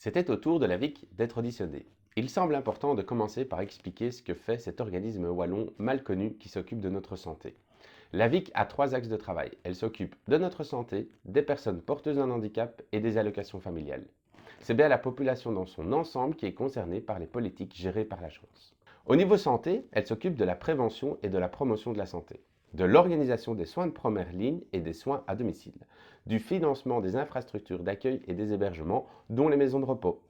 C'était au tour de la VIC d'être auditionnée. Il semble important de commencer par expliquer ce que fait cet organisme wallon mal connu qui s'occupe de notre santé. La VIC a 3 axes de travail. Elle s'occupe de notre santé, des personnes porteuses d'un handicap et des allocations familiales. C'est bien la population dans son ensemble qui est concernée par les politiques gérées par l'agence. Au niveau santé, elle s'occupe de la prévention et de la promotion de la santé, de l'organisation des soins de première ligne et des soins à domicile, du financement des infrastructures d'accueil et des hébergements, dont les maisons de repos.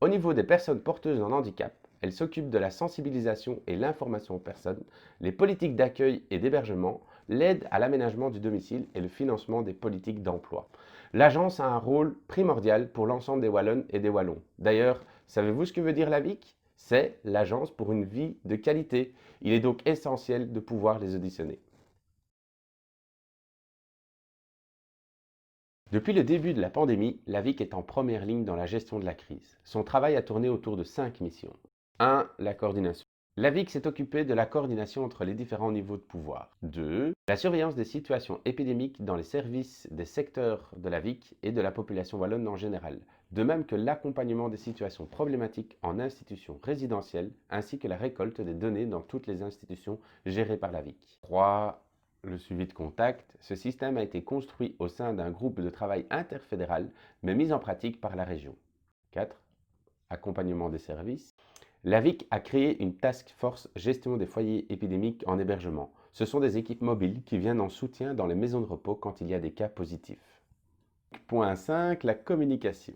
Au niveau des personnes porteuses d'un handicap, elle s'occupe de la sensibilisation et l'information aux personnes, les politiques d'accueil et d'hébergement, l'aide à l'aménagement du domicile et le financement des politiques d'emploi. L'agence a un rôle primordial pour l'ensemble des Wallonnes et des Wallons. D'ailleurs, savez-vous ce que veut dire la VIC ? C'est l'agence pour une vie de qualité. Il est donc essentiel de pouvoir les auditionner. Depuis le début de la pandémie, la VIC est en première ligne dans la gestion de la crise. Son travail a tourné autour de 5 missions. 1. La coordination. La VIC s'est occupée de la coordination entre les différents niveaux de pouvoir. 2. La surveillance des situations épidémiques dans les services des secteurs de la VIC et de la population wallonne en général, de même que l'accompagnement des situations problématiques en institutions résidentielles, ainsi que la récolte des données dans toutes les institutions gérées par la VIC. 3. Le suivi de contact. Ce système a été construit au sein d'un groupe de travail interfédéral, mais mis en pratique par la région. 4. Accompagnement des services. La VIC a créé une task force gestion des foyers épidémiques en hébergement. Ce sont des équipes mobiles qui viennent en soutien dans les maisons de repos quand il y a des cas positifs. Point 5. La communication.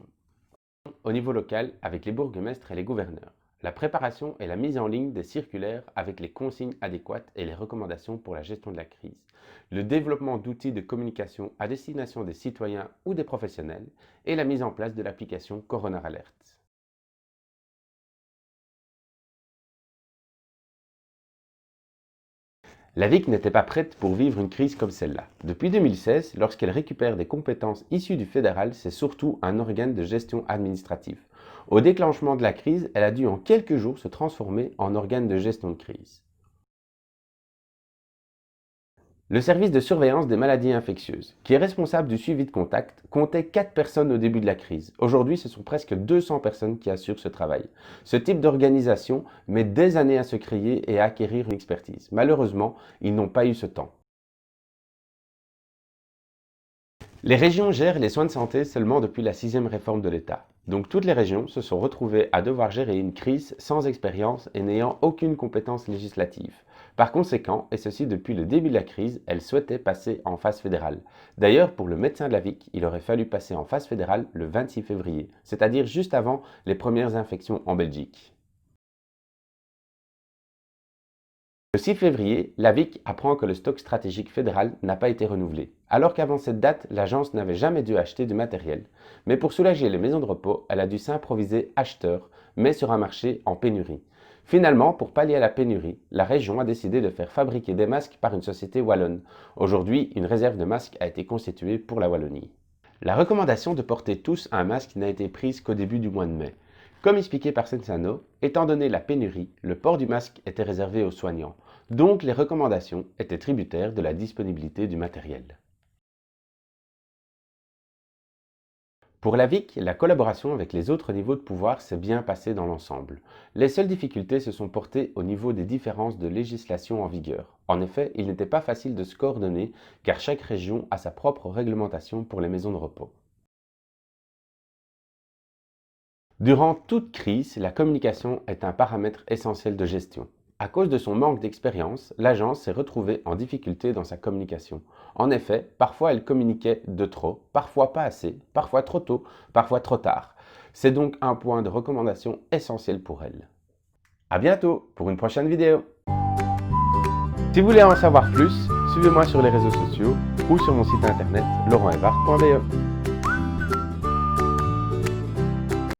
Au niveau local, avec les bourgmestres et les gouverneurs. La préparation et la mise en ligne des circulaires avec les consignes adéquates et les recommandations pour la gestion de la crise. Le développement d'outils de communication à destination des citoyens ou des professionnels et la mise en place de l'application Corona Alert. La VIC n'était pas prête pour vivre une crise comme celle-là. Depuis 2016, lorsqu'elle récupère des compétences issues du fédéral, c'est surtout un organe de gestion administrative. Au déclenchement de la crise, elle a dû en quelques jours se transformer en organe de gestion de crise. Le service de surveillance des maladies infectieuses, qui est responsable du suivi de contact, comptait 4 personnes au début de la crise. Aujourd'hui, ce sont presque 200 personnes qui assurent ce travail. Ce type d'organisation met des années à se créer et à acquérir une expertise. Malheureusement, ils n'ont pas eu ce temps. Les régions gèrent les soins de santé seulement depuis la 6e réforme de l'État. Donc toutes les régions se sont retrouvées à devoir gérer une crise sans expérience et n'ayant aucune compétence législative. Par conséquent, et ceci depuis le début de la crise, elles souhaitaient passer en phase fédérale. D'ailleurs, pour le médecin de la VIC, il aurait fallu passer en phase fédérale le 26 février, c'est-à-dire juste avant les premières infections en Belgique. Le 6 février, la VIC apprend que le stock stratégique fédéral n'a pas été renouvelé, alors qu'avant cette date, l'agence n'avait jamais dû acheter du matériel. Mais pour soulager les maisons de repos, elle a dû s'improviser acheteur, mais sur un marché en pénurie. Finalement, pour pallier à la pénurie, la région a décidé de faire fabriquer des masques par une société wallonne. Aujourd'hui, une réserve de masques a été constituée pour la Wallonie. La recommandation de porter tous un masque n'a été prise qu'au début du mois de mai. Comme expliqué par Sensano, étant donné la pénurie, le port du masque était réservé aux soignants. Donc les recommandations étaient tributaires de la disponibilité du matériel. Pour la VIC, la collaboration avec les autres niveaux de pouvoir s'est bien passée dans l'ensemble. Les seules difficultés se sont portées au niveau des différences de législation en vigueur. En effet, il n'était pas facile de se coordonner car chaque région a sa propre réglementation pour les maisons de repos. Durant toute crise, la communication est un paramètre essentiel de gestion. À cause de son manque d'expérience, l'agence s'est retrouvée en difficulté dans sa communication. En effet, parfois elle communiquait de trop, parfois pas assez, parfois trop tôt, parfois trop tard. C'est donc un point de recommandation essentiel pour elle. À bientôt pour une prochaine vidéo. Si vous voulez en savoir plus, suivez-moi sur les réseaux sociaux ou sur mon site internet laurentevart.be.